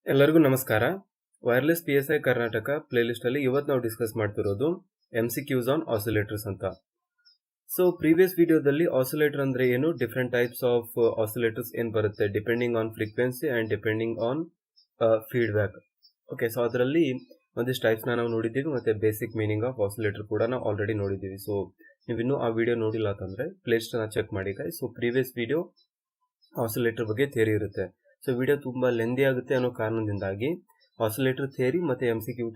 ಎಲ್ಲರಿಗೂ ನಮಸ್ಕಾರ. Wireless PSI Karnataka playlist ಅಲ್ಲಿ ಇವತ್ತು ನಾವು ಡಿಸ್ಕಸ್ ಮಾಡ್ತಿರೋದು MCQs ಆನ್ ಆಸಿಲೇಟರ್ಸ್ ಅಂತ. ಸೊ ಪ್ರೀವಿಯಸ್ ವಿಡಿಯೋದಲ್ಲಿ ಆಸಿಲೇಟರ್ ಅಂದ್ರೆ ಏನು, ಡಿಫರೆಂಟ್ ಟೈಪ್ಸ್ ಆಫ್ ಆಸಿಲೇಟರ್ಸ್ ಏನ್ ಬರುತ್ತೆ depending on frequency and depending on feedback. Okay, so ಅದರಲ್ಲಿ ಒಂದಿಷ್ಟು ಟೈಪ್ಸ್ ನಾವು ನೋಡಿದ್ದೀವಿ, ಮತ್ತೆ ಬೇಸಿಕ್ ಮೀನಿಂಗ್ ಆಫ್ ಆಸಿಲೇಟರ್ ಕೂಡ ನಾವು ಆಲ್ರೆಡಿ ನೋಡಿದ್ದೀವಿ. ಸೊ ನೀವಿನ್ನೂ ಆ ವಿಡಿಯೋ ನೋಡಿಲ್ಲ ಅಂತಂದ್ರೆ ಪ್ಲೇಲಿಸ್ಟ್ ನ ಚೆಕ್ ಮಾಡಿ guys. So previous video oscillator ಬಗ್ಗೆ ಥಿಯರಿ ಇರುತ್ತೆ. ಸೊ ವಿಡಿಯೋ ತುಂಬಾ ಲೆಂದಿ ಆಗುತ್ತೆ ಅನ್ನೋ ಕಾರಣದಿಂದಾಗಿ ಆಸಿಲೇಟರ್ ಥಿಯರಿ ಮತ್ತೆ MCQ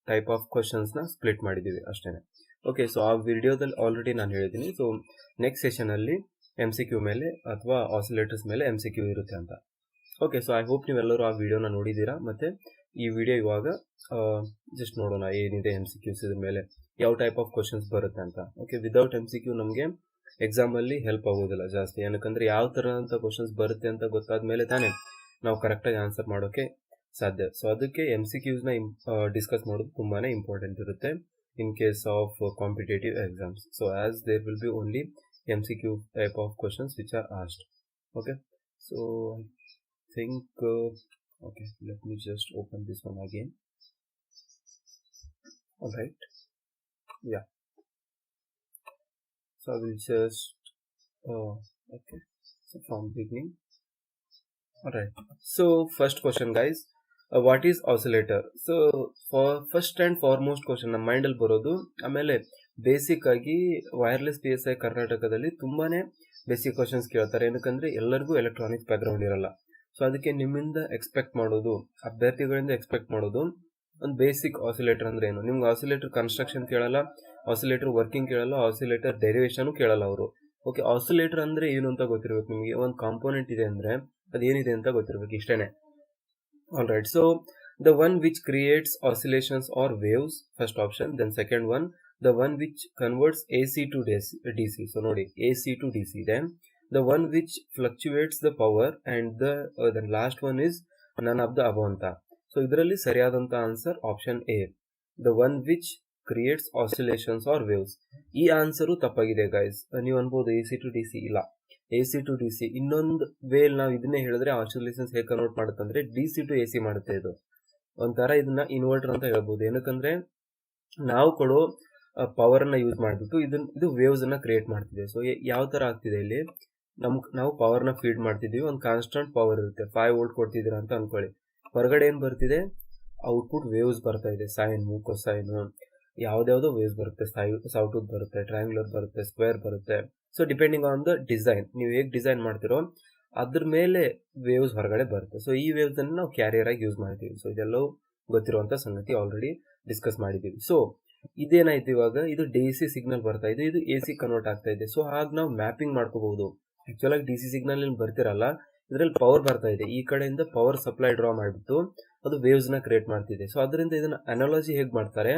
ಟೈಪ್ ಆಫ್ ಕ್ವಶನ್ಸ್ ನ ಸ್ಪ್ಲಿಟ್ ಮಾಡಿದೀವಿ ಅಷ್ಟೇನೆ. ಓಕೆ, ಸೊ ಆ ವಿಡಿಯೋದಲ್ಲಿ ಆಲ್ರೆಡಿ ನಾನು ಹೇಳಿದ್ದೀನಿ. ಸೊ ನೆಕ್ಸ್ಟ್ ಸೆಷನ್ ಅಲ್ಲಿ MCQ ಮೇಲೆ ಅಥವಾ ಆಸಿಲೇಟರ್ಸ್ ಮೇಲೆ MCQ ಇರುತ್ತೆ ಅಂತ. ಓಕೆ, ಸೊ ಐ ಹೋಪ್ ನೀವೆಲ್ಲರೂ ಆ ವಿಡಿಯೋನ ನೋಡಿದ್ದೀರಾ. ಮತ್ತೆ ಈ ವಿಡಿಯೋ ಇವಾಗ ಜಸ್ಟ್ ನೋಡೋಣ ಏನಿದೆ MCQs ಇದ್ರ ಮೇಲೆ, ಯಾವ ಟೈಪ್ ಆಫ್ ಕ್ವಶನ್ಸ್ ಬರುತ್ತೆ ಅಂತ. ಓಕೆ, ವಿದೌಟ್ MCQ ನಮಗೆ ಎಕ್ಸಾಮ್ ಅಲ್ಲಿ ಹೆಲ್ಪ್ ಆಗೋದಿಲ್ಲ ಜಾಸ್ತಿ, ಏನಕ್ಕಂದ್ರೆ ಯಾವ ತರಹಂತ ಕ್ವಶನ್ಸ್ ಬರುತ್ತೆ ಅಂತ ಗೊತ್ತಾದ್ಮೇಲೆ ತಾನೇ ನಾವು ಕರೆಕ್ಟಾಗಿ ಆನ್ಸರ್ ಮಾಡೋಕೆ ಸಾಧ್ಯ. ಸೊ ಅದಕ್ಕೆ MCQs ನ ಡಿಸ್ಕಸ್ ಮಾಡೋದು ತುಂಬಾನೇ ಇಂಪಾರ್ಟೆಂಟ್ ಇರುತ್ತೆ in case of competitive exams. So as there will be only MCQ type of questions which are asked. Okay, so I think okay, let me just open this one again. All right, yeah, so I will just okay, so from beginning. All right, so first question guys, what is oscillator? So for first and foremost question ನಮ್ಮ mind ಅಲ್ಲಿ ಬರೋದು, ಆಮೇಲೆ basic ಆಗಿ wireless PSI ಕರ್ನಾಟಕದಲ್ಲಿ ತುಂಬಾನೇ basic questions ಕೇಳ್ತಾರೆ, ಏನಕ್ಕಂದ್ರೆ ಎಲ್ಲರಿಗೂ electronics back ground ಇರಲ್ಲ. ಸೊ ಅದಕ್ಕೆ ನಿಮ್ಮಿಂದ ಎಕ್ಸ್ಪೆಕ್ಟ್ ಮಾಡೋದು, ಅಭ್ಯರ್ಥಿಗಳಿಂದ ಎಕ್ಸ್ಪೆಕ್ಟ್ ಮಾಡೋದು ಒಂದು ಬೇಸಿಕ್ ಆಸಿಲೇಟರ್ ಅಂದ್ರೆ ಏನು. ನಿಮ್ಗೆ ಆಸಿಲೇಟರ್ ಕನ್ಸ್ಟ್ರಕ್ಷನ್ ಕೇಳಲ್ಲ, ಆಸಿಲೇಟರ್ ವರ್ಕಿಂಗ್ ಕೇಳಲ್ಲ, ಆಸಿಲೇಟರ್ ಡೆರಿವೇಶನ್ ಕೇಳಲ್ಲ ಅವರು. ಓಕೆ, ಆಸಿಲೇಟರ್ ಅಂದ್ರೆ ಏನು ಅಂತ ಗೊತ್ತಿರ್ಬೇಕು ನಿಮಗೆ. ಒಂದು ಕಾಂಪೋನೆಂಟ್ ಇದೆ ಅಂದ್ರೆ ಅದೇನಿದೆ ಅಂತ ಗೊತ್ತಿರ್ಬೇಕು, ಇಷ್ಟೇನೆ. All right, so the one which creates oscillations or waves, first option. Then second one, the one which converts AC to DC. So ನೋಡಿ, AC to DC ಇದೆ. The one which fluctuates the power, and the last one is none of the above ಅಂತ. So ಇದರಲ್ಲಿ ಸರಿಯಾದಂತ answer option A, the one which creates oscillations or waves. ಈ answer ತಪ್ಪಾಗಿದೆ guys. ನೀವು ಅನ್ಬೋದು AC to DC ಇಲ್ಲ, AC to DC ಇನ್ನೊಂದು veil ನಾವು ಇದನ್ನೇ ಹೇಳಿದ್ರೆ ಆಸಿಲೇಷನ್ಸ್ ಹೇಗೆ ಕನ್ವರ್ಟ್ ಮಾಡುತ್ತೆ ಅಂದ್ರೆ DC to AC ಮಾಡುತ್ತೆ. ಇದು ಒಂಥರ ಇದನ್ನ ಇನ್ವರ್ಟರ್ ಅಂತ ಹೇಳ್ಬೋದು, ಏನಕ್ಕಂದ್ರೆ ನಾವು ಕೊಡೋ ಪವರ್ ಅನ್ನ ಯೂಸ್ ಮಾಡಿಬಿಟ್ಟು ಇದು ವೇವ್ಸ್ ಅನ್ನ ಕ್ರಿಯೇಟ್ ಮಾಡ್ತಿದೆ. ಸೊ ಯಾವ ತರ ಆಗ್ತಿದೆ ಇಲ್ಲಿ, ನಾವು ಪವರ್ ನ ಫೀಡ್ ಮಾಡ್ತಿದೀವಿ, ಒಂದು ಕಾನ್ಸ್ಟೆಂಟ್ ಪವರ್ ಇರುತ್ತೆ, 5 ವೋಲ್ಟ್ ಕೊಡ್ತಿದ್ದೀರಾ ಅಂತ ಅನ್ಕೊಳ್ಳಿ. ಹೊರಗಡೆ ಏನ್ ಬರ್ತಿದೆ, ಔಟ್ಪುಟ್ ವೇವ್ಸ್ ಬರ್ತಾ ಇದೆ, ಸೈನ್, ಕೊಸೈನ್, ಯಾವ್ದಾವ್ದೋ ವೇವ್ಸ್ ಬರುತ್ತೆ, ಸೌಟೂತ್ ಬರುತ್ತೆ, ಟ್ರಯಾಂಗ್ಯುಲರ್ ಬರುತ್ತೆ, ಸ್ಕ್ವೇರ್ ಬರುತ್ತೆ. So depending on the design, ನೀವು ಹೇಗೆ ಡಿಸೈನ್ ಮಾಡ್ತಿರೋ ಅದ್ರ ಮೇಲೆ ವೇವ್ಸ್ ಹೊರಗಡೆ ಬರುತ್ತೆ. ಸೊ ಈ ವೇವ್ಸ್ ಅನ್ನು ನಾವು ಕ್ಯಾರಿಯರ್ ಆಗಿ ಯೂಸ್ ಮಾಡ್ತೀವಿ. ಸೊ ಇದೆಲ್ಲವೂ ಗೊತ್ತಿರುವಂತ ಸಂಗತಿ, ಆಲ್ರೆಡಿ ಡಿಸ್ಕಸ್ ಮಾಡಿದೀವಿ. ಸೊ ಇದೇನಾಯ್ತು ಇವಾಗ, ಇದು DC ಸಿಗ್ನಲ್ ಬರ್ತಾ ಇದೆ, ಇದು AC ಕನ್ವರ್ಟ್ ಆಗ್ತಾ ಇದೆ. ಸೊ ಹಾಗೆ ನಾವು ಮ್ಯಾಪಿಂಗ್ ಮಾಡ್ಕೋಬಹುದು. ಆಕ್ಚುಲ್ ಆಗಿ DC ಸಿಗ್ನಲ್ ಏನ್ ಬರ್ತಿರಲ್ಲ, ಇದ್ರಲ್ಲಿ ಪವರ್ ಬರ್ತಾ ಇದೆ, ಈ ಕಡೆಯಿಂದ ಪವರ್ ಸಪ್ಲೈ ಡ್ರಾ ಮಾಡಿಬಿಟ್ಟು ಅದು ವೇವ್ಸ್ ನ ಕ್ರಿಯೇಟ್ ಮಾಡ್ತಿದೆ. ಸೊ ಅದರಿಂದ ಇದನ್ನ ಅನಾಲಜಿ ಹೇಗೆ ಮಾಡ್ತಾರೆ,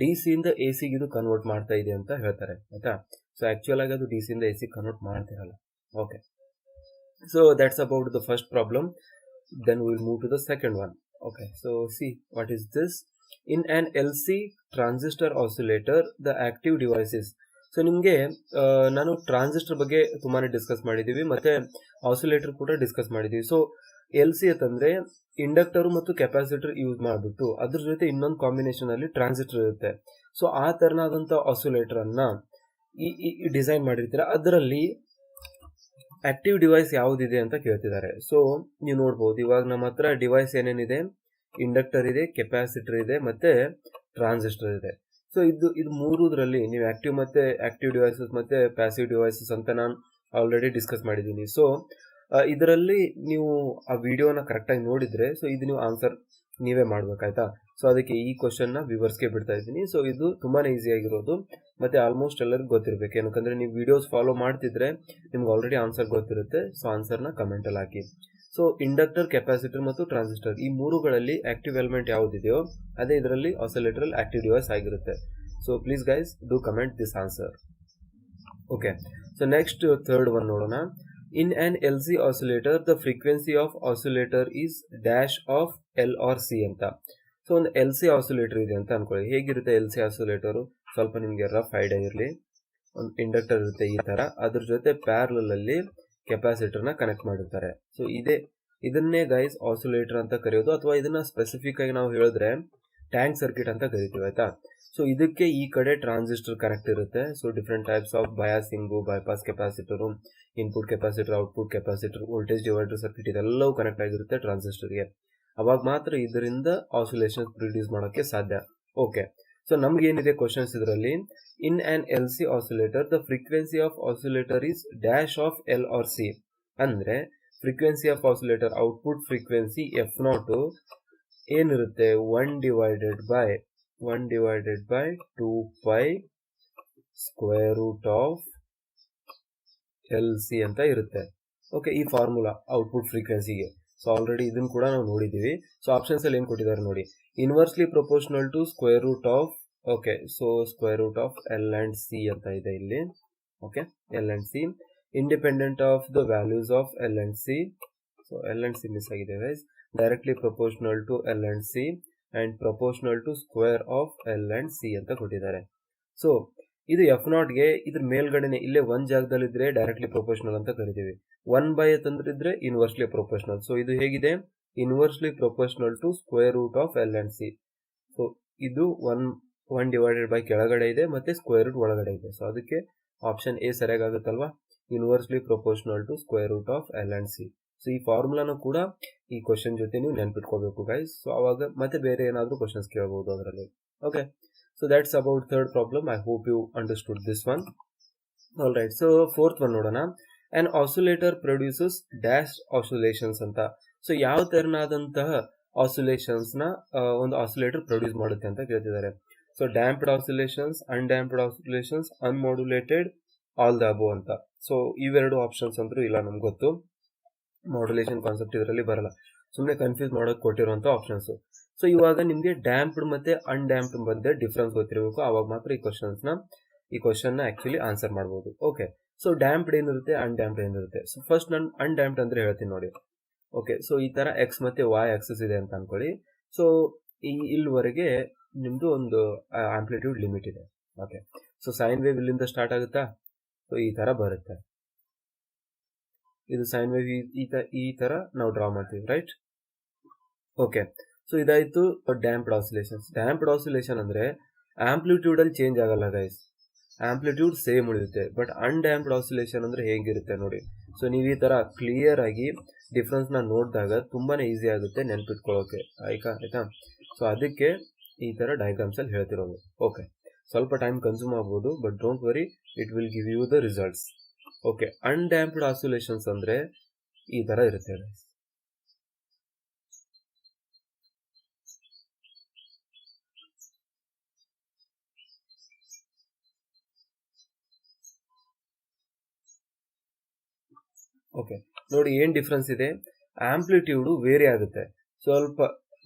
DC ಇಂದ AC ಇದು ಕನ್ವರ್ಟ್ ಮಾಡ್ತಾ ಇದೆ ಅಂತ ಹೇಳ್ತಾರೆ, ಆಯ್ತಾ. ಸೊ ಆಕ್ಚುಲ್ ಆಗಿ ಅದು DC ಇಂದ AC ಕನ್ವರ್ಟ್ ಮಾಡ್ತಿರಲ್ಲ. Okay, so that's about the first problem. Then will move to the second one. Okay, so see what is this. In an LC transistor oscillator the active devices. So ನಿಮ್ಗೆ ನಾನು transistor ಬಗ್ಗೆ ತುಂಬಾನೇ discuss ಮಾಡಿದೀವಿ, ಮತ್ತೆ oscillator ಕೂಡ discuss ಮಾಡಿದೀವಿ. So LC ಅಂತಂದ್ರೆ inductor ಮತ್ತು ಕೆಪಾಸಿಟರ್ ಯೂಸ್ ಮಾಡಿಬಿಟ್ಟು ಅದ್ರ ಜೊತೆ ಇನ್ನೊಂದು ಕಾಂಬಿನೇಷನ್ ಅಲ್ಲಿ ಟ್ರಾನ್ಸಿಸ್ಟರ್ ಇರುತ್ತೆ. ಸೊ ಆ ತರನಾದಂತ ಆಸಿಲೇಟರ್ ಅನ್ನ ಈ ಡಿಸೈನ್ ಮಾಡಿರ್ತೀರ, ಅದರಲ್ಲಿ ಆಕ್ಟಿವ್ ಡಿವೈಸ್ ಯಾವುದಿದೆ ಅಂತ ಕೇಳ್ತಿದ್ದಾರೆ. ಸೊ ನೀವು ನೋಡ್ಬೋದು, ಇವಾಗ ನಮ್ಮ ಹತ್ರ ಡಿವೈಸ್ ಏನೇನಿದೆ, ಇಂಡಕ್ಟರ್ ಇದೆ, ಕೆಪಾಸಿಟರ್ ಇದೆ, ಮತ್ತೆ ಟ್ರಾನ್ಸಿಸ್ಟರ್ ಇದೆ. ಸೊ ಇದು ಮೂರರಲ್ಲಿ ನೀವು ಆಕ್ಟಿವ್ ಡಿವೈಸಸ್ ಮತ್ತೆ ಪ್ಯಾಸಿವ್ ಡಿವೈಸಸ್ ಅಂತ ನಾನು ಆಲ್ರೆಡಿ ಡಿಸ್ಕಸ್ ಮಾಡಿದ್ದೀನಿ. ಸೊ ಇದರಲ್ಲಿ ನೀವು ಆ ವಿಡಿಯೋನ ಕರೆಕ್ಟಾಗಿ ನೋಡಿದ್ರೆ, ಸೊ ಇದು ನೀವು ಆನ್ಸರ್ ನೀವೇ ಮಾಡ್ಬೇಕಾಯ್ತಾ. ಸೊ ಅದಕ್ಕೆ ಈ ಕ್ವಶನ್ ನ ವಿವರ್ಸ್ಗೆ ಬಿಡ್ತಾ ಇದ್ದೀನಿ. ಸೊ ಇದು ತುಂಬಾನೇ ಈಸಿ ಆಗಿರೋದು, ಮತ್ತೆ ಆಲ್ಮೋಸ್ಟ್ ಎಲ್ಲರಿಗೂ ಗೊತ್ತಿರ್ಬೇಕು, ಏನಕ್ಕಂದ್ರೆ ನೀವು ವಿಡಿಯೋಸ್ ಫಾಲೋ ಮಾಡ್ತಿದ್ರೆ ನಿಮ್ಗೆ ಆಲ್ರೆಡಿ ಆನ್ಸರ್ ಗೊತ್ತಿರುತ್ತೆ. ಸೊ ಆನ್ಸರ್ನ ಕಮೆಂಟ್ ಅಲ್ಲಿ ಹಾಕಿ. ಸೊ ಇಂಡಕ್ಟರ್, ಕೆಪಾಸಿಟರ್ ಮತ್ತು ಟ್ರಾನ್ಸಿಸ್ಟರ್ ಈ ಮೂರುಗಳಲ್ಲಿ ಆಕ್ಟಿವ್ ಎಲಿಮೆಂಟ್ ಯಾವುದಿದೆಯೋ ಅದೇ ಇದರಲ್ಲಿ ಆಸಿಲೇಟರ್ ಆಕ್ಟಿವ್ ಡಿವೈಸ್ ಆಗಿರುತ್ತೆ. So please guys do comment this answer. Okay, so next third one ನೋಡೋಣ. In an LC oscillator the frequency of oscillator is dash of L or C ಅಂತ. So ಒಂದು LC oscillator ಇದೆ ಅಂತ ಅನ್ಕೊಳ್ಳಿ. ಹೇಗಿರುತ್ತೆ LC oscillator, ಸ್ವಲ್ಪ ನಿಮ್ಗೆ rough idea ಇರಲಿ. ಒಂದು ಇಂಡಕ್ಟರ್ ಇರುತ್ತೆ ಈ ತರ, ಅದ್ರ ಜೊತೆ ಪ್ಯಾರಲಲ್ ಅಲ್ಲಿ ಕೆಪಾಸಿಟರ್ ನ ಕನೆಕ್ಟ್ ಮಾಡಿರ್ತಾರೆ. ಸೊ ಇದೇ ಇದನ್ನೇ ಗೈಸ್ ಆಸಿಲೇಟರ್ ಅಂತ ಕರೆಯೋದು, ಅಥವಾ ಇದನ್ನ ಸ್ಪೆಸಿಫಿಕ್ ಆಗಿ ನಾವು ಹೇಳಿದ್ರೆ ಟ್ಯಾಂಕ್ ಸರ್ಕ್ಯೂಟ್ ಅಂತ ಕರಿತೀವಿ ಆಯ್ತಾ. ಸೊ ಇದಕ್ಕೆ ಈ ಕಡೆ ಟ್ರಾನ್ಸಿಸ್ಟರ್ ಕನೆಕ್ಟ್ ಇರುತ್ತೆ. So different types of biasing, bypass capacitor, input capacitor, output capacitor, voltage divider circuit ಇದೆಲ್ಲವೂ ಕನೆಕ್ಟ್ ಆಗಿರುತ್ತೆ ಟ್ರಾನ್ಸಿಸ್ಟರ್ಗೆ. ಅವಾಗ ಮಾತ್ರ ಇದರಿಂದ ಆಸಿಲೇಷನ್ ಪ್ರೊಡ್ಯೂಸ್ ಮಾಡೋಕ್ಕೆ ಸಾಧ್ಯ. ಓಕೆ, ಸೊ ನಮ್ಗೆ ಏನಿದೆ ಕ್ವಶನ್ಸ್ ಇದರಲ್ಲಿ, in an L C oscillator the frequency of oscillator is dash of L or C. ಅಂದ್ರೆ frequency of oscillator output frequency F naught ಏನಿರುತ್ತೆ 1 divided by 2 pi square root of L C ಅಂತ ಇರುತ್ತೆ. Okay, ಈ formula output ಫ್ರೀಕ್ವೆನ್ಸಿಗೆ. So already ಇದನ್ನು ಕೂಡ ನಾವು ನೋಡಿದ್ದೀವಿ. ಸೊ ಆಪ್ಷನ್ಸ್ ಅಲ್ಲಿ ಏನು ಕೊಟ್ಟಿದ್ದಾರೆ ನೋಡಿ, inversely proportional to square root of, okay, so square root of L and C ಅಂತ ಇದೆ ಇಲ್ಲಿ. Okay, L and C independent of the values of L and C. So L and C miss ಆಗಿದೆ guys. Directly proportional to L and C and proportional to square of L and C ಅಂತ ಕೊಟ್ಟಿದ್ದಾರೆ. So ಇದು F ನಾಟ್ಗೆ ಇದ್ರ ಮೇಲ್ಗಡೆನೆ ಇಲ್ಲೇ ಒಂದ್ ಜಾಗದಲ್ಲಿ ಇದ್ರೆ directly proportional ಅಂತ ಕರಿತೀವಿ. 1/, ತಂದ್ರಿದ್ರೆ ಇನ್ವರ್ಸ್ಲಿ ಪ್ರೊಪೋರ್ಷನಲ್. ಸೊ ಇದು ಹೇಗಿದೆ, inversely proportional to square root of L and C. So ಇದು 1 ಡಿವೈಡೆಡ್ ಬೈ ಕೆಳಗಡೆ ಇದೆ ಮತ್ತೆ ಸ್ಕ್ವೇರ್ ರೂಟ್ ಒಳಗಡೆ ಇದೆ. ಸೊ ಅದಕ್ಕೆ ಆಪ್ಷನ್ ಎ ಸರಿಯಾಗುತ್ತಲ್ವಾ, inversely proportional to square root of L and C. So ಈ ಫಾರ್ಮುಲಾನು ಕೂಡ ಈ ಕ್ವಶನ್ ಜೊತೆ ನೀವು ನೆನ್ಪಿಟ್ಕೋಬೇಕು ಗೈಸ್. ಸೊ ಅವಾಗ ಮತ್ತೆ ಬೇರೆ ಏನಾದರೂ ಕ್ವಶನ್ಸ್ ಕೇಳಬಹುದು ಅದರಲ್ಲಿ. Okay, so that's about third problem. I hope you understood this one. All right, so fourth one ನೋಡೋಣ. An oscillator produces dash oscillations ಅಂತ. ಸೊ ಯಾವ ತರನಾದಂತಹ ಆಸಿಲೇಷನ್ಸ್ ನ ಒಂದು ಆಸಿಲೇಟರ್ ಪ್ರೊಡ್ಯೂಸ್ ಮಾಡುತ್ತೆ ಅಂತ ಕೇಳ್ತಿದ್ದಾರೆ. So damped oscillations, undamped oscillations, unmodulated, all the above ಅಂತ. So ಇವೆರಡು ಆಪ್ಷನ್ಸ್ ಅಂತೂ ಇಲ್ಲ ನಮ್ಗೆ ಗೊತ್ತು. ಮಾಡ್ಯುಲೇಷನ್ ಕಾನ್ಸೆಪ್ಟ್ ಇದರಲ್ಲಿ ಬರಲ್ಲ, ಸುಮ್ಮನೆ ಕನ್ಫ್ಯೂಸ್ ಮಾಡೋಕೆ ಕೊಟ್ಟಿರುವಂತ ಆಪ್ಷನ್ಸ್. ಸೊ ಇವಾಗ ನಿಮಗೆ ಡ್ಯಾಂಪ್ಡ್ ಮತ್ತೆ ಅನ್ಡ್ಯಾಂಪ್ಡ್ ಮಧ್ಯೆ ಡಿಫ್ರೆನ್ಸ್ ಗೊತ್ತಿರಬೇಕು, ಅವಾಗ ಮಾತ್ರ ಈ ಕ್ವಶನ್ ನ ಆಕ್ಚುಲಿ ಆನ್ಸರ್ ಮಾಡಬಹುದು. ಓಕೆ, ಸೊ ಡ್ಯಾಂಪ್ಡ್ ಏನಿರುತ್ತೆ, ಅನ್ಡ್ಯಾಂಪ್ಡ್ ಏನಿರುತ್ತೆ. ಸೊ ಫಸ್ಟ್ ನಾನು ಅನ್ಡ್ಯಾಂಪ್ಡ್ ಅಂದ್ರೆ ಹೇಳ್ತೀನಿ ನೋಡಿ. ಓಕೆ, ಸೊ ಈ ತರ ಎಕ್ಸ್ ಮತ್ತೆ ವೈ ಆಕ್ಸಿಸ್ ಇದೆ ಅಂತ ಅನ್ಕೊಳ್ಳಿ. ಸೊ ಇಲ್ಲಿವರೆಗೆ ನಿಮ್ದು ಒಂದು ಆಂಪ್ಲಿಟ್ಯೂಡ್ ಲಿಮಿಟ್ ಇದೆ. ಓಕೆ, ಸೊ ಸೈನ್ ವೇವ್ ಇಲ್ಲಿಂದ ಸ್ಟಾರ್ಟ್ ಆಗುತ್ತಾ, ಸೊ ಈ ತರ ಬರುತ್ತೆ. ಇದು ಸೈನ್ ವೇವ್ ಈ ತರ ನಾವು ಡ್ರಾ ಮಾಡ್ತೀವಿ, ರೈಟ್? ಓಕೆ, ಸೊ ಇದಾಯ್ತು ಡ್ಯಾಂಪ್ಡ್ ಆಸಿಲೇಷನ್ಸ್. ಡ್ಯಾಂಪ್ಡ್ ಆಸಿಲೇಷನ್ ಅಂದ್ರೆ ಆಂಪ್ಲಿಟ್ಯೂಡ್ ಅಲ್ಲಿ ಚೇಂಜ್ ಆಗಲ್ಲ ಗೈಸ್, ಆಂಪ್ಲಿಟ್ಯೂಡ್ ಸೇಮ್ ಉಳಿಯುತ್ತೆ. ಬಟ್ ಅನ್ಡ್ಯಾಂಪ್ಡ್ ಆಸಿಲೇಷನ್ ಅಂದ್ರೆ ಹೇಗಿರುತ್ತೆ ನೋಡಿ. ಸೊ ನೀವು ಈ ತರ ಕ್ಲಿಯರ್ ಆಗಿ ಡಿಫ್ರೆನ್ಸ್ ನ ನೋಡಿದಾಗ ತುಂಬಾನೇ ಈಸಿ ಆಗುತ್ತೆ ನೆನ್ಪಿಟ್ಕೊಳ್ಳೋಕೆ, ಆಯ್ತಾ? ಸೊ ಅದಕ್ಕೆ ಈ ತರ ಡಯಾಗ್ರಾಮ್ಸ್ ಅಲ್ಲಿ ಹೇಳ್ತಿರೋದು. ಓಕೆ, ಸ್ವಲ್ಪ ಟೈಮ್ ಕನ್ಸ್ಯೂಮ್ ಆಗ್ಬೋದು, but don't worry, it will give you the results. Okay, undamped oscillations ಅಂದ್ರೆ ಈ ತರ ಇರುತ್ತೆ. ಓಕೆ, ನೋಡಿ ಏನ್ ಡಿಫ್ರೆನ್ಸ್ ಇದೆ, ಆಂಪ್ಲಿಟ್ಯೂಡ್ ವೇರಿ ಆಗುತ್ತೆ. ಸ್ವಲ್ಪ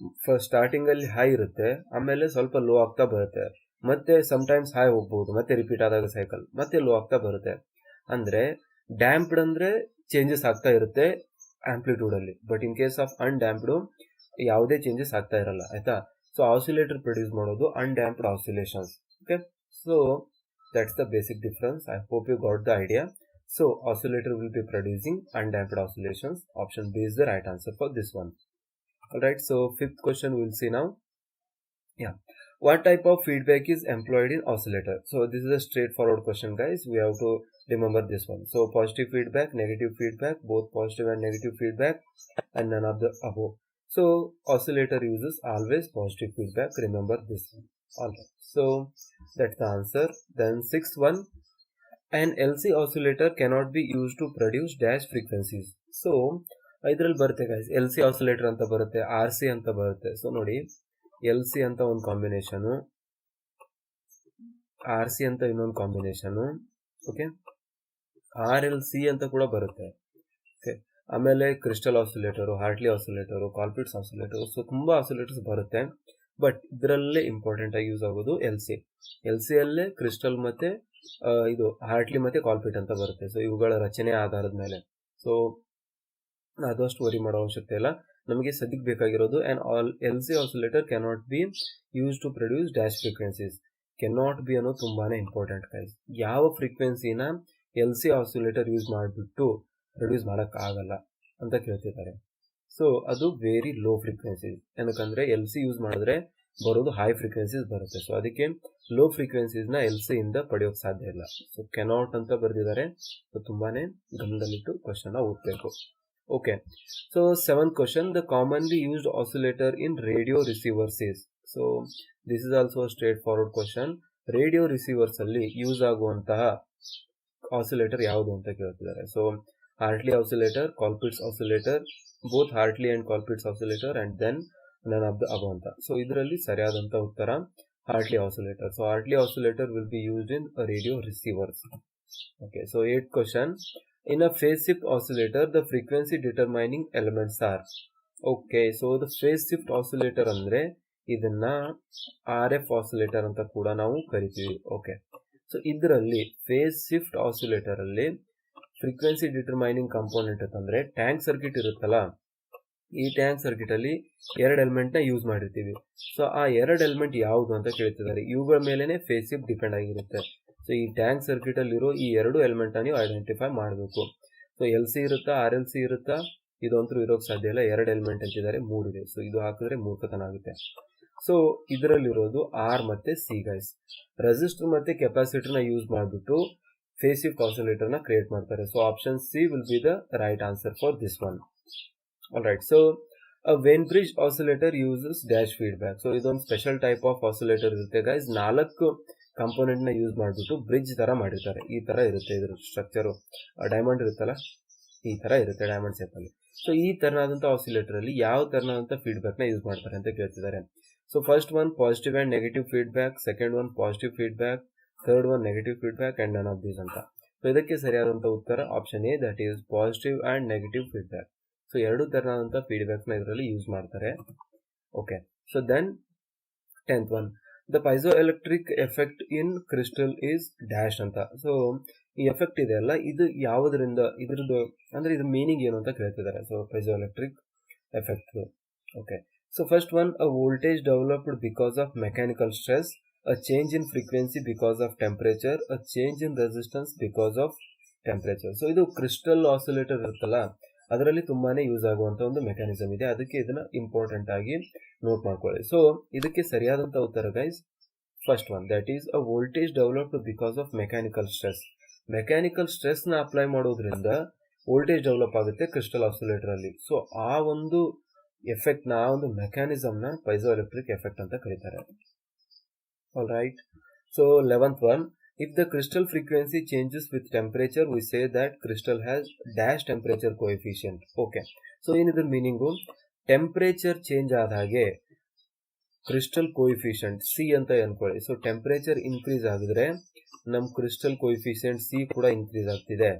ಸ್ಟಾರ್ಟಿಂಗ್ ಅಲ್ಲಿ ಹೈ ಇರುತ್ತೆ, ಆಮೇಲೆ ಸ್ವಲ್ಪ ಲೋ ಆಗ್ತಾ ಬರುತ್ತೆ, ಮತ್ತೆ ಸಮ್ಟೈಮ್ಸ್ ಹೈ ಹೋಗ್ಬಹುದು, ಮತ್ತೆ ರಿಪೀಟ್ ಆದಾಗ ಸೈಕಲ್ ಮತ್ತೆ ಲೋ ಆಗ್ತಾ ಬರುತ್ತೆ. ಅಂದ್ರೆ ಡ್ಯಾಂಪ್ಡ್ ಅಂದ್ರೆ ಚೇಂಜಸ್ ಆಗ್ತಾ ಇರುತ್ತೆ ಆಂಪ್ಲಿಟ್ಯೂಡ್ ಅಲ್ಲಿ, but in case of undamped ಯಾವುದೇ ಚೇಂಜಸ್ ಆಗ್ತಾ ಇರಲ್ಲ, ಆಯ್ತಾ? ಸೊ ಆಸಿಲೇಟರ್ ಪ್ರೊಡ್ಯೂಸ್ ಮಾಡೋದು undamped oscillations. Okay, so that's the basic difference. I hope you got the idea. So oscillator will be producing undamped oscillations. Option B is the right answer for this one. Alright, so fifth question we will see now. Yeah, what type of feedback is employed in oscillator? So this is a straightforward question guys, we have to remember this one. So positive feedback, negative feedback, both positive and negative feedback, and none of the above. So oscillator uses always positive feedback, remember this one. Alright, so that's the answer. Then sixth one, an LC oscillator cannot be used to produce dash frequencies. So ಇದರಲ್ಲಿ ಬರುತ್ತೆ guys, L C oscillator ಅಂತ ಬರುತ್ತೆ, R C ಅಂತ ಬರುತ್ತೆ. So ನೋಡಿ, L C ಅಂತ ಒಂದು combination, R C ಅಂತ ಇನ್ನೊಂದು combination, okay, R L C ಅಂತ ಕೂಡ ಬರುತ್ತೆ. ಓಕೆ, ಆಮೇಲೆ crystal oscillator, Hartley oscillator, Colpitts oscillator, so ತುಂಬಾ ಆಸಿಲೇಟರ್ಸ್ ಬರುತ್ತೆ. ಬಟ್ ಇದರಲ್ಲೇ ಇಂಪಾರ್ಟೆಂಟ್ ಆಗಿ ಯೂಸ್ ಆಗೋದು ಎಲ್ ಸಿ. ಎಲ್ ಸಿ ಅಲ್ಲೇ ಕ್ರಿಸ್ಟಲ್ ಮತ್ತೆ ಇದು ಹಾರ್ಟ್ಲಿ ಮತ್ತೆ ಕಾಲ್ಪಿಟ್ ಅಂತ ಬರುತ್ತೆ. ಸೊ ಇವುಗಳ ರಚನೆ ಆಧಾರದ ಮೇಲೆ. ಸೊ ಅದಷ್ಟು ವರಿ ಮಾಡೋ ಅವಶ್ಯಕತೆ ಇಲ್ಲ, ನಮಗೆ ಸದ್ಯಕ್ಕೆ ಬೇಕಾಗಿರೋದು an L C oscillator cannot be use to produce dash frequencies. Cannot be ಅನ್ನೋದು ತುಂಬಾನೇ ಇಂಪಾರ್ಟೆಂಟ್ ಗೈಸ್. ಯಾವ ಫ್ರೀಕ್ವೆನ್ಸಿನ ಎಲ್ ಸಿ ಆಸಿಲೇಟರ್ ಯೂಸ್ ಮಾಡಿಬಿಟ್ಟು ಪ್ರೊಡ್ಯೂಸ್ ಮಾಡೋಕ್ಕಾಗಲ್ಲ ಅಂತ ಕೇಳ್ತಿದ್ದಾರೆ. ಸೊ ಅದು ವೆರಿ ಲೋ ಫ್ರೀಕ್ವೆನ್ಸೀಸ್. ಏನಕ್ಕಂದ್ರೆ ಎಲ್ ಸಿ ಯೂಸ್ ಮಾಡಿದ್ರೆ ಬರೋದು ಹೈ ಫ್ರೀಕ್ವೆನ್ಸೀಸ್ ಬರುತ್ತೆ. ಸೊ ಅದಕ್ಕೆ ಲೋ ಫ್ರೀಕ್ವೆನ್ಸೀಸ್ನ ಎಲ್ ಸಿ ಇಂದ ಪಡೆಯೋಕೆ ಸಾಧ್ಯ ಇಲ್ಲ. ಸೊ ಕೆನಾಟ್ ಅಂತ ಬರೆದಿದ್ದಾರೆ. ಸೊ ತುಂಬಾನೇ ಗಮನದಲ್ಲಿಟ್ಟು ಕ್ವಶನ್ ಓದಬೇಕು. Okay, so 7th question, the commonly used oscillator in radio receivers is. So this is also straightforward question. Radio receivers ಅಲ್ಲಿ ಯೂಸ್ ಆಗುವಂತಹ ಆಸಿಲೇಟರ್ ಯಾವುದು ಅಂತ ಕೇಳ್ತಿದ್ದಾರೆ. So Hartley oscillator, Colpitts oscillator, both Hartley and Colpitts oscillator and then none of the above ಅಂತ. So ಇದರಲ್ಲಿ ಸರಿಯಾದಂತ ಉತ್ತರ Hartley oscillator. So Hartley oscillator will be used in radio receivers. Okay, so 8th question, in a phase shift oscillator the frequency determining elements are. Okay, so the phase shift oscillator ಅಂದ್ರೆ ಇದನ್ನ RF oscillator ಅಂತ ಕೂಡ ನಾವು ಕರಿತೀವಿ. Okay, so ಇದರಲ್ಲಿ phase shift oscillator ಅಲ್ಲಿ frequency determining component ಅಂತಂದ್ರೆ tank circuit ಇರುತ್ತಲ್ಲ, ಈ ಟ್ಯಾಂಕ್ ಸರ್ಕ್ಯೂಟ್ ಅಲ್ಲಿ ಎರಡು ಎಲಿಮೆಂಟ್ ನ ಯೂಸ್ ಮಾಡಿರ್ತೀವಿ. ಸೊ ಆ ಎರಡು ಎಲಿಮೆಂಟ್ ಯಾವುದು ಅಂತ ಕೇಳ್ತಿದ್ದಾರೆ. ಇವುಗಳ ಮೇಲೆನೆ ಫೇಸ್ ಶಿಫ್ಟ್ ಡಿಪೆಂಡ್ ಆಗಿರುತ್ತೆ. ಸೊ ಈ ಟ್ಯಾಂಕ್ ಸರ್ಕ್ಯೂಟ್ ಅಲ್ಲಿ ಇರೋ ಈ ಎರಡು ಎಲಿಮೆಂಟ್ ನೀವು ಐಡೆಂಟಿಫೈ ಮಾಡಬೇಕು. ಸೊ ಎಲ್ ಸಿ ಇರುತ್ತಾ, ಆರ್ ಎಲ್ ಸಿ ಇರುತ್ತಾ, ಇದಂತೂ ಇರೋಕೆ ಸಾಧ್ಯ ಇಲ್ಲ. ಎರಡು ಎಲಿಮೆಂಟ್ ಅಂತಿದ್ದಾರೆ, 3 ಇದೆ. ಸೊ ಇದು ಹಾಕಿದ್ರೆ ಮೂರ್ಖತನ ಆಗುತ್ತೆ. ಸೊ ಇದರಲ್ಲಿರೋದು ಆರ್ ಮತ್ತೆ ಸಿ ಗೈಸ್. ರೆಸಿಸ್ಟರ್ ಮತ್ತೆ ಕೆಪಾಸಿಟರ್ ನ ಯೂಸ್ ಮಾಡಿಬಿಟ್ಟು ಫೇಸ್ ಶಿಫ್ಟ್ ಆಸಿಲೇಟರ್ ನ ಕ್ರಿಯೇಟ್ ಮಾಡ್ತಾರೆ. So option C will be the right answer for this one. Alright, so a Wien bridge oscillator uses dash feedback. So ಇದೊಂದು special type of oscillator ಇರುತ್ತೆ guys. 4 component ನ use ಮಾಡಿಬಿಟ್ಟು bridge ತರ ಮಾಡಿರ್ತಾರೆ. ಈ ತರ ಇರುತ್ತೆ ಇದ್ರ ಸ್ಟ್ರಕ್ಚರ್. ಡೈಮಂಡ್ ಇರುತ್ತಲ್ಲ, ಈ ತರ ಇರುತ್ತೆ ಡೈಮಂಡ್ ಶೇಪ್ ಅಲ್ಲಿ. ಸೊ ಈ ತರನಾದಂತ ಆಸಿಲೇಟರ್ ಅಲ್ಲಿ ಯಾವ ತರನಾದಂತ ಫೀಡ್ಬ್ಯಾಕ್ ನ ಯೂಸ್ ಮಾಡ್ತಾರೆ ಅಂತ ಕೇಳ್ತಿದ್ದಾರೆ. So first one positive and negative feedback, second one positive feedback, third one negative feedback and none of these ಅಂತ. ಸೊ ಇದಕ್ಕೆ ಸರಿಯಾದಂತ ಉತ್ತರ option A, that is positive and negative feedback. So ಎರಡು ತರನಾದಂತ ಫೀಡ್ಬ್ಯಾಕ್ ನ ಇದರಲ್ಲಿ ಯೂಸ್ ಮಾಡ್ತಾರೆ. Okay, so then 10th one, the piezo electric effect in crystal is dash ಅಂತ. ಸೊ ಈ ಎಫೆಕ್ಟ್ ಇದೆ ಅಲ್ಲ, ಇದು ಯಾವುದರಿಂದ, ಇದ್ರದ್ದು ಅಂದ್ರೆ ಇದ್ರ ಮೀನಿಂಗ್ ಏನು ಅಂತ ಕೇಳ್ತಿದ್ದಾರೆ. So piezo electric effect. Okay, so first one, a voltage developed because of mechanical stress, a change in frequency because of temperature, a change in resistance because of temperature. So ಇದು crystal oscillator ಇರುತ್ತಲ್ಲ, ಅದರಲ್ಲಿ ತುಂಬಾನೇ use ಆಗುವಂತ ಒಂದು mechanism ಇದೆ. ಅದಕ್ಕೆ ಇದನ್ನ important ಆಗಿ ನೋಟ್ ಮಾಡ್ಕೊಳ್ಳಿ. ಸೊ ಇದಕ್ಕೆ ಸರಿಯಾದಂತ ಉತ್ತರ guys first one, that is a voltage developed because of mechanical stress. Mechanical stress ನ ಅಪ್ಲೈ ಮಾಡೋದ್ರಿಂದ ವೋಲ್ಟೇಜ್ ಡೆವಲಪ್ ಆಗುತ್ತೆ ಕ್ರಿಸ್ಟಲ್ ಆಸಿಲೇಟರ್ ಅಲ್ಲಿ. ಸೊ ಆ ಒಂದು ಎಫೆಕ್ಟ್ ನ, ಆ ಒಂದು ಮೆಕ್ಯಾನಿಸಮ್ ನ ಪೈಜೋ ಎಲೆಕ್ಟ್ರಿಕ್ ಎಫೆಕ್ಟ್ ಅಂತ ಕರೀತಾರೆ. All right, so 11th one, if the crystal frequency changes with temperature, we say that crystal has dash temperature coefficient. Okay, so ಏನಿದ್ರ ಮೀನಿಂಗು, ಟೆಂಪರೇಚರ್ ಚೇಂಜ್ ಆದ ಹಾಗೆ ಕ್ರಿಸ್ಟಲ್ ಕೋಎಫಿಷಿಯಂಟ್ ಸಿ ಅಂತ ಅನ್ಕೊಳ್ಳಿ. So temperature increase ಆಗಿದ್ರೆ ನಮ್ crystal coefficient C ಕೂಡ increase ಆಗ್ತಿದೆ.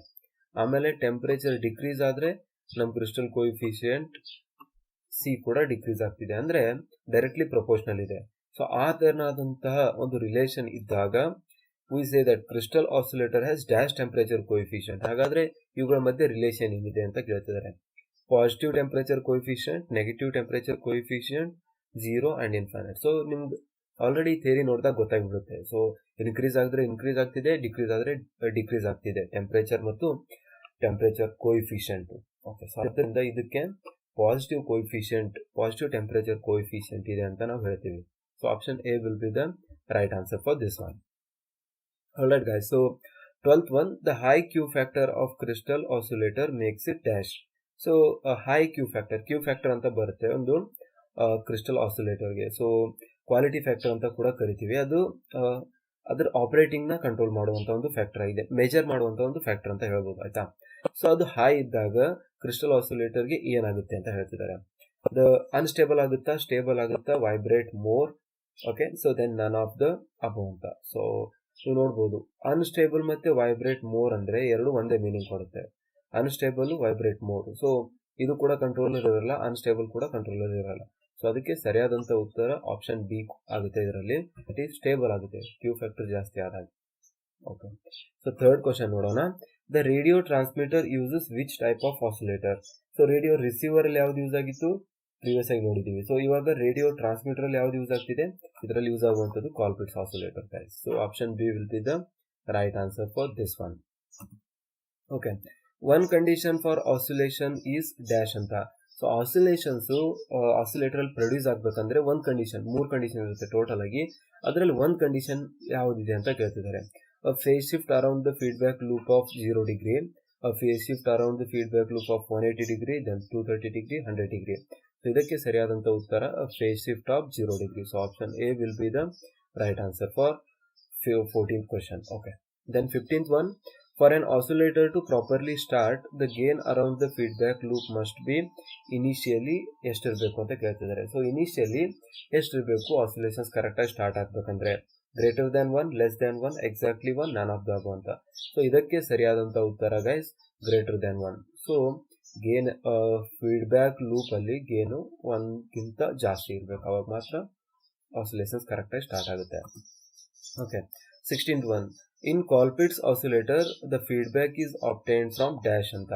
ಆಮೇಲೆ ಟೆಂಪರೇಚರ್ ಡಿಕ್ರೀಸ್ ಆದ್ರೆ ನಮ್ ಕ್ರಿಸ್ಟಲ್ ಕೋಎಫಿಷಿಯಂಟ್ ಸಿ ಕೂಡ ಡಿಕ್ರೀಸ್ ಆಗ್ತಿದೆ. ಅಂದ್ರೆ ಡೈರೆಕ್ಟ್ಲಿ ಪ್ರಪೋರ್ಷನಲ್ ಇದೆ. ಸೊ ಆ ತರನಾದಂತಹ ಒಂದು ರಿಲೇಷನ್ ಇದ್ದಾಗ we say that crystal oscillator has dash temperature coefficient. ಹಾಗಾದ್ರೆ ಇವುಗಳ ಮಧ್ಯೆ ರಿಲೇಷನ್ ಏನಿದೆ ಅಂತ ಕೇಳ್ತಿದ್ದಾರೆ. Positive temperature coefficient, negative temperature coefficient, 0 and infinite. So ನಿಮ್ಗೆ ಆಲ್ರೆಡಿ ಥಿಯರಿ ನೋಡಿದಾಗ ಗೊತ್ತಾಗ್ಬಿಡುತ್ತೆ. ಸೊ ಇನ್ಕ್ರೀಸ್ ಆಗಿದ್ರೆ ಇನ್ಕ್ರೀಸ್ ಆಗ್ತಿದೆ, ಡಿಕ್ರೀಸ್ ಆದ್ರೆ ಡಿಕ್ರೀಸ್ ಆಗ್ತಿದೆ ಟೆಂಪರೇಚರ್ ಮತ್ತು ಟೆಂಪರೇಚರ್ ಕೋಎಫಿಷಿಯಂಟ್. ಓಕೆ, ಸೊ ಅದರಿಂದ ಇದಕ್ಕೆ positive coefficient, positive temperature coefficient ಇದೆ ಅಂತ ನಾವು ಹೇಳ್ತೀವಿ. So option A will be the right answer for this one. Alright guys, so 12th one, the high Q factor of crystal oscillator makes it dash. So a high Q factor ಅಂತ ಬರುತ್ತೆ ಒಂದು crystal ಆಸಿಲೇಟರ್ಗೆ. So quality factor ಅಂತ ಕೂಡ ಕರಿತೀವಿ. ಅದು ಅದ್ರ operating ನ control ಮಾಡುವಂತ ಒಂದು ಫ್ಯಾಕ್ಟರ್ ಆಗಿದೆ, ಮೆಜರ್ ಮಾಡುವಂತ ಒಂದು ಫ್ಯಾಕ್ಟರ್ ಅಂತ ಹೇಳ್ಬೋದು. ಆಯ್ತಾ, ಸೊ ಅದು ಹೈ ಇದ್ದಾಗ ಕ್ರಿಸ್ಟಲ್ ಆಸಿಲೇಟರ್ಗೆ ಏನಾಗುತ್ತೆ ಅಂತ ಹೇಳ್ತಿದ್ದಾರೆ. ಅದು ಅನ್ಸ್ಟೇಬಲ್ ಆಗುತ್ತಾ, ಸ್ಟೇಬಲ್ ಆಗುತ್ತಾ, vibrate more. Okay, so then none of the above ಅಂತ. ಸೊ ನೀವು ನೋಡ್ಬೋದು, ಅನ್ಸ್ಟೇಬಲ್ ಮತ್ತೆ ವೈಬ್ರೇಟ್ ಮೋರ್ ಅಂದ್ರೆ ಎರಡು ಒಂದೇ ಮೀನಿಂಗ್ ಕೊಡುತ್ತೆ. Unstable, vibrate more. ಸೊ ಇದು ಕೂಡ ಕಂಟ್ರೋಲರ್ ಇರಲ್ಲ, ಅನ್ಸ್ಟೇಬಲ್ ಕೂಡ ಕಂಟ್ರೋಲರ್ ಇರಲ್ಲ. ಸೊ ಅದಕ್ಕೆ ಸರಿಯಾದಂತ ಉತ್ತರ ಆಪ್ಷನ್ ಬಿ ಆಗುತ್ತೆ. ಇದರಲ್ಲಿ ಇಟ್ ಈಸ್ ಸ್ಟೇಬಲ್ ಆಗುತ್ತೆ ಕ್ಯೂ ಫ್ಯಾಕ್ಟರ್ ಜಾಸ್ತಿ ಆದಾಗ. ಓಕೆ, ಸೊ ಥರ್ಡ್ ಕ್ವಶನ್ ನೋಡೋಣ. The radio transmitter uses which type of oscillator. So radio receiver ಅಲ್ಲಿ ಯಾವ್ದು ಯೂಸ್ ಆಗಿತ್ತು, ಪ್ರೀವಿಯಸ್ ಆಗಿ ನೋಡಿದೀವಿ. ಸೊ ಇವಾಗ ರೇಡಿಯೋ ಟ್ರಾನ್ಸ್ಮಿಟರ್ ಅಲ್ಲಿ ಯಾವ್ದು ಯೂಸ್ ಆಗ್ತಿದೆ, ಇದರಲ್ಲಿ ಯೂಸ್ ಆಗುವಂತದ್ದು Colpitts oscillator guys. So option B will be the right answer for this one. Okay, one condition for oscillation is dash ಅಂತ. ಸೊ ಆಸಿಲೇಷನ್ಸ್ ಆಸಿಲೇಟರ್ ಅಲ್ಲಿ ಪ್ರೊಡ್ಯೂಸ್ ಆಗ್ಬೇಕಂದ್ರೆ ಒಂದು ಕಂಡೀಷನ್, 3 ಕಂಡೀಷನ್ ಇರುತ್ತೆ ಟೋಟಲ್ ಆಗಿ. ಅದರಲ್ಲಿ ಒಂದು ಕಂಡೀಷನ್ ಯಾವುದಿದೆ ಅಂತ ಕೇಳ್ತಿದ್ದಾರೆ. Phase shift around the feedback loop of 0 degree, phase shift around the feedback loop of 180 degree, then 230 degree, 100 degree. So ಇದಕ್ಕೆ ಸರಿಯಾದಂತ ಉತ್ತರ phase shift of 0 degree. So option A will be the right answer for 14th question. Okay. Then 15th one. For an oscillator to properly start, the gain around the feedback loop must be initially ಎಷ್ಟಿರಬೇಕು ಅಂತ ಕೇಳ್ತಿದ್ದಾರೆ. So initially ಎಷ್ಟಿರಬೇಕು oscillations ಕರೆಕ್ಟಾಗಿ start ಆಗ್ಬೇಕಂದ್ರೆ? Greater than 1, less than 1, exactly 1, none of the above ಅಂತ. So ಇದಕ್ಕೆ ಸರಿಯಾದಂತ ಉತ್ತರ guys greater than 1. So gain feedback loop ಅಲ್ಲಿ ಗೇನು 1ಗಿಂತ ಜಾಸ್ತಿ ಇರಬೇಕು, ಅವಾಗ ಮಾತ್ರ ಆಸಿಲೇಷನ್ಸ್ ಕರೆಕ್ಟಾಗಿ ಸ್ಟಾರ್ಟ್ ಆಗುತ್ತೆ. Okay. 16th one. In Colpitt's oscillator, the feedback is obtained from dash ಅಂತ.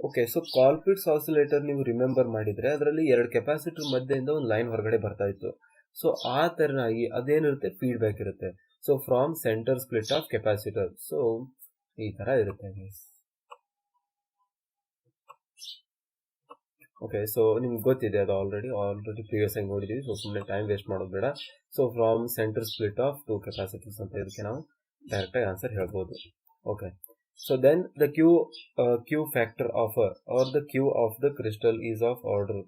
ಓಕೆ, ಸೊ ಕಾಲ್ಪಿಟ್ಸ್ ಆಸಿಲೇಟರ್ ನೀವು ರಿಮೆಂಬರ್ ಮಾಡಿದ್ರೆ ಅದರಲ್ಲಿ 2 ಕೆಪಾಸಿಟರ್ ಮಧ್ಯೆಯಿಂದ ಒಂದು ಲೈನ್ ಹೊರಗಡೆ ಬರ್ತಾ ಇತ್ತು. ಸೊ ಆ ತರನಾಗಿ ಅದೇನಿರುತ್ತೆ, ಫೀಡ್ಬ್ಯಾಕ್ ಇರುತ್ತೆ. So from center split of capacitor. So ಈ ತರ ಇರುತ್ತೆ. ಓಕೆ, ಸೊ ನಿಮ್ಗೆ ಗೊತ್ತಿದೆ ಅದು ಆಲ್ರೆಡಿ ಪ್ರಿವಿಯಸ್ ಆಗಿ ನೋಡಿದೀವಿ. ಸೊ ಸುಮ್ಮನೆ ಟೈಮ್ ವೇಸ್ಟ್ ಮಾಡೋದು ಬೇಡ. So from center split of 2 capacitors ಅಂತ ಇದಕ್ಕೆ ನಾವು ಡೈರೆಕ್ಟ್ ಆಗಿ ಆನ್ಸರ್ ಹೇಳ್ಬೋದು. Okay, so then the Q factor of or the Q of the crystal is of order.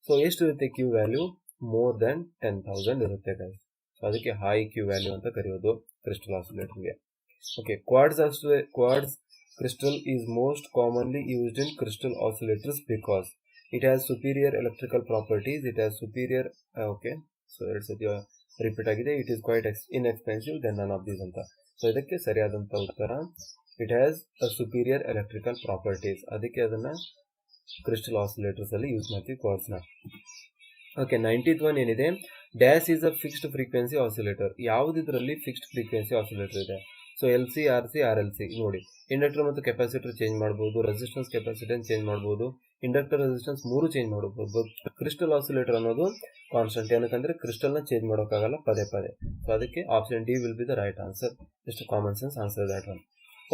So ಎಷ್ಟಿರುತ್ತೆ ಕ್ಯೂ ವ್ಯಾಲ್ಯೂ? ಮೋರ್ ದೆನ್ 10,000 ಇರುತ್ತೆ guys. So ಅದಕ್ಕೆ high Q value ಅಂತ ಕರೆಯೋದು ಕ್ರಿಸ್ಟಲ್ ಆಸಿಲೇಟರ್ಗೆ. Okay, quartz crystal is most commonly used in crystal oscillators because it has superior electrical properties, it has superior okay, so it's repeat agide, it is quite inexpensive than none of these anta. So idakke sariyadanta uttara it has a superior electrical properties, adikke adanna crystal oscillators alli use ಮಾಡ್ತೀವಿ quartz na. Okay, 19th one ಏನಿದೆ, dash is a fixed frequency oscillator. ಯಾವುದಿದ್ರಲ್ಲಿ fixed frequency oscillator ಇದೆ? So L C, R C, R L C. ನೋಡಿ, inductor ಮತ್ತು capacitor change ಮಾಡ್ಬೋದು, resistance capacitance change ಮಾಡ್ಬೋದು, inductor resistance 3 change ಮಾಡ್ಬೋದು. Crystal oscillator ಅನ್ನೋದು constant, ಏನಕ್ಕಂದ್ರೆ ಕ್ರಿಸ್ಟಲ್ನ ಚೇಂಜ್ ಮಾಡೋಕ್ಕಾಗಲ್ಲ ಪದೇ ಪದೇ. ಸೊ ಅದಕ್ಕೆ option D will be the right answer. ಎಷ್ಟು common sense answer that one.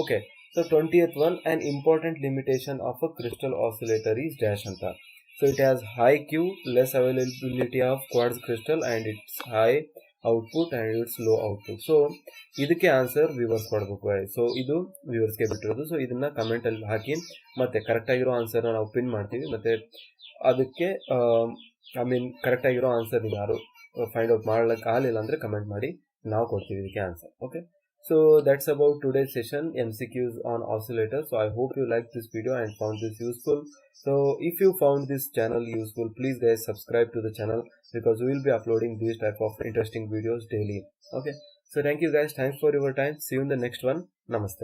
Okay, so 20th one, an important limitation of a crystal oscillator is dash ಅಂತ. So it has high Q, less availability of quartz crystal, and its high output and its low output. So ಇದಕ್ಕೆ answer viewers ಕೊಡಬೇಕು. So ಇದು ವ್ಯೂವರ್ಸ್ಗೆ ಬಿಟ್ಟಿರೋದು. So ಇದನ್ನ comment ಅಲ್ಲಿ ಹಾಕಿ, ಮತ್ತೆ correct ಆಗಿರೋ ಆನ್ಸರ್ನ ನಾವು pin ಮಾಡ್ತೀವಿ. ಮತ್ತೆ ಅದಕ್ಕೆ ಕರೆಕ್ಟ್ ಆಗಿರೋ ಆನ್ಸರ್ ಯಾರು ಫೈಂಡ್ ಔಟ್ ಮಾಡ್ಲಿಕ್ಕೆ ಆಗಲಿಲ್ಲ ಅಂದ್ರೆ ಕಮೆಂಟ್ ಮಾಡಿ, ನಾವು ಕೊಡ್ತೀವಿ ಇದಕ್ಕೆ answer. Okay, so that's about today's session, MCQs on oscillators. So I hope you liked this video and found this useful. So if you found this channel useful, please guys subscribe to the channel, because we will be uploading these type of interesting videos daily. Okay, so thank you guys, thanks for your time. See you in the next one. Namaste.